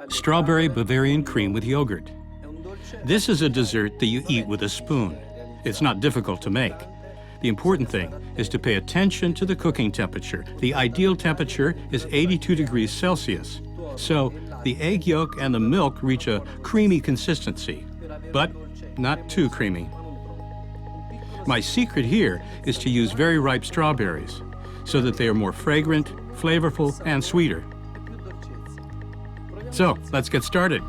Strawberry Bavarian cream with yogurt. This is a dessert that you eat with a spoon. It's not difficult to make. The important thing is to pay attention to the cooking temperature. The ideal temperature is 82 degrees Celsius. So the egg yolk and the milk reach a creamy consistency, but not too creamy. My secret here is to use very ripe strawberries so that they are more fragrant, flavorful, and sweeter. So let's get started.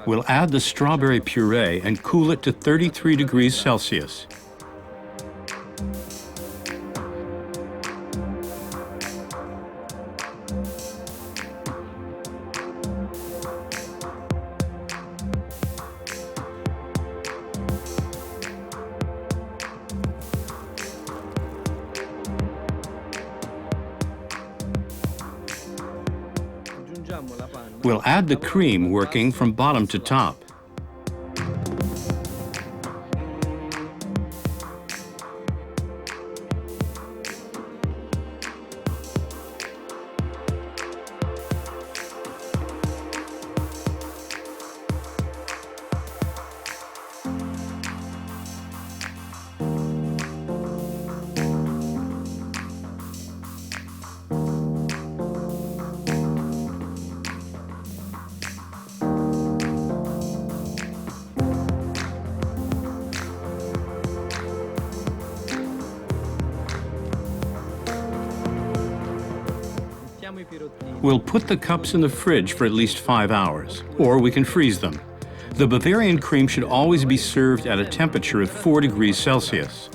We'll add the strawberry puree and cool it to 33 degrees Celsius. We'll add the cream working from bottom to top. We'll put the cups in the fridge for at least 5 hours, or we can freeze them. The Bavarian cream should always be served at a temperature of 4 degrees Celsius.